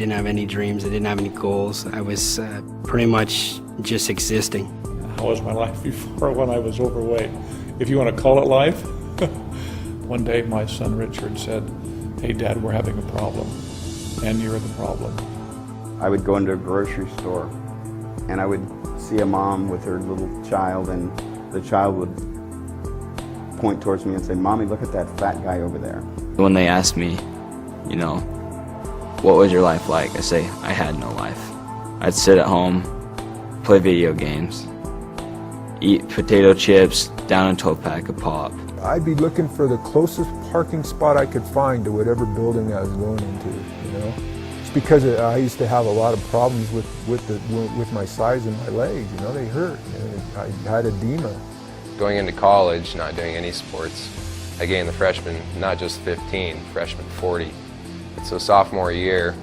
didn't have any dreams. I didn't have any goals. I was pretty much just existing. How was my life before when I was overweight? If you want to call it life. One day my son Richard said, "Hey Dad, we're having a problem, and you're the problem." I would go into a grocery store and I would see a mom with her little child, and the child would point towards me and say, "Mommy, look at that fat guy over there." When they ask me, you know, what was your life like? I say, I had no life. I'd sit at home, play video games, eat potato chips, down a 12-pack of pop. I'd be looking for the closest parking spot I could find to whatever building I was going into, you know. It's because I used to have a lot of problems with my size and my legs, you know, they hurt. I had edema. Going into college, not doing any sports, I gained the freshman, not just 15, freshman 40. So sophomore year,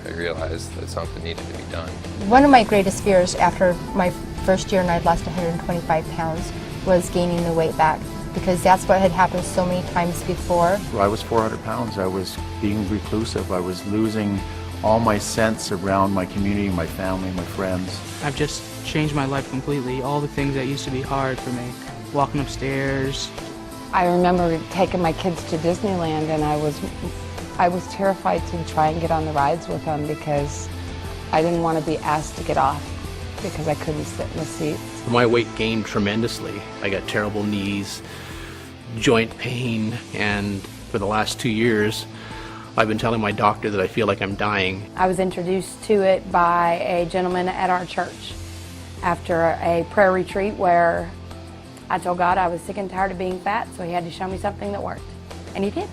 I realized that something needed to be done. One of my greatest fears after my first year and I'd lost 125 pounds was gaining the weight back, because that's what had happened so many times before. I was 400 pounds. I was being reclusive. I was losing all my sense around my community, my family, my friends. I've just changed my life completely. All the things that used to be hard for me, walking upstairs. I remember taking my kids to Disneyland, and I was terrified to try and get on the rides with them because I didn't want to be asked to get off because I couldn't sit in the seats. My weight gained tremendously. I got terrible knees, joint pain, and for the last 2 years I've been telling my doctor that I feel like I'm dying. I was introduced to it by a gentleman at our church after a prayer retreat where I told God I was sick and tired of being fat, so he had to show me something that worked. And he did.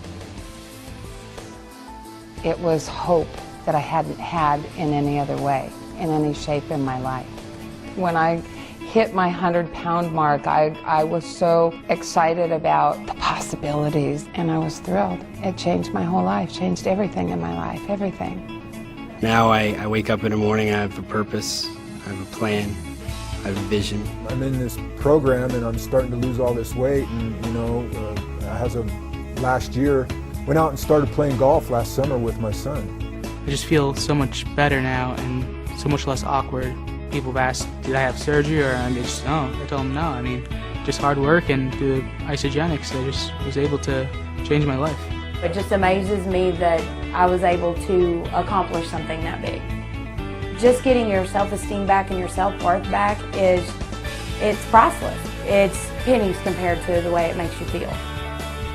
It was hope that I hadn't had in any other way, in any shape in my life. When I hit my 100-pound mark, I was so excited about the possibilities, and I was thrilled. It changed my whole life, changed everything in my life, everything. Now I wake up in the morning, I have a purpose, I have a plan, I have a vision. I'm in this program and I'm starting to lose all this weight, and you know, as of last year, went out and started playing golf last summer with my son. I just feel so much better now and so much less awkward. People have asked, did I have surgery, or I just, no. I told them no. I mean, just hard work and the Isagenix, I just was able to change my life. It just amazes me that I was able to accomplish something that big. Just getting your self-esteem back and your self-worth back it's priceless. It's pennies compared to the way it makes you feel.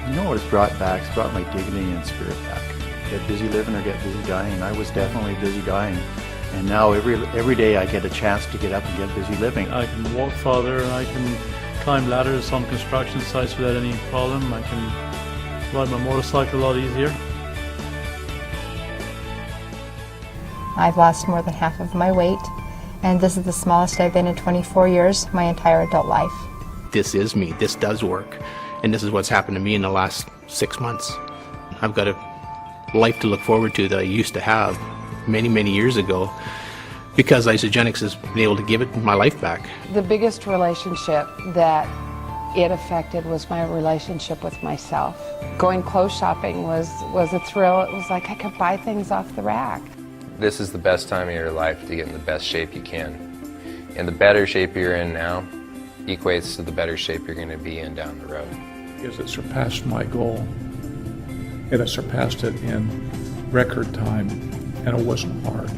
You know what it's brought back? It's brought my dignity and spirit back. Get busy living or get busy dying. I was definitely busy dying. And now every day I get a chance to get up and get busy living. I can walk farther, and I can climb ladders on construction sites without any problem. I can ride my motorcycle a lot easier. I've lost more than half of my weight, and this is the smallest I've been in 24 years, my entire adult life. This is me, this does work, and this is what's happened to me in the last 6 months. I've got a life to look forward to that I used to have many, many years ago, because Isagenix has been able to give it my life back. The biggest relationship that it affected was my relationship with myself. Going clothes shopping was a thrill. It was like I could buy things off the rack. This is the best time of your life to get in the best shape you can. And the better shape you're in now equates to the better shape you're going to be in down the road. Because it surpassed my goal. And it surpassed it in record time, and it wasn't hard.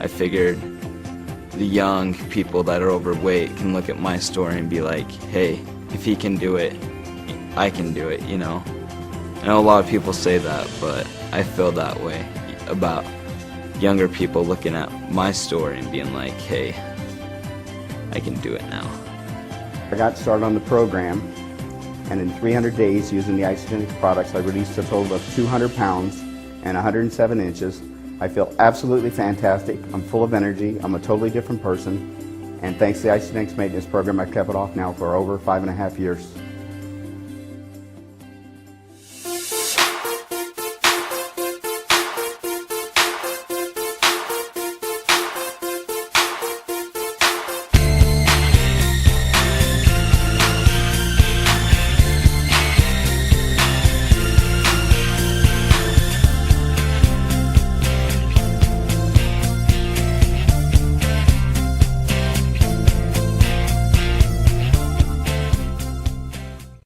I figured the young people that are overweight can look at my story and be like, hey, if he can do it, I can do it, you know? I know a lot of people say that, but I feel that way about younger people looking at my story and being like, hey, I can do it now. I got started on the program, and in 300 days using the Isagenix products, I released a total of 200 pounds and 107 inches. I feel absolutely fantastic. I'm full of energy. I'm a totally different person. And thanks to the Isagenix maintenance program, I've kept it off now for over 5.5 years.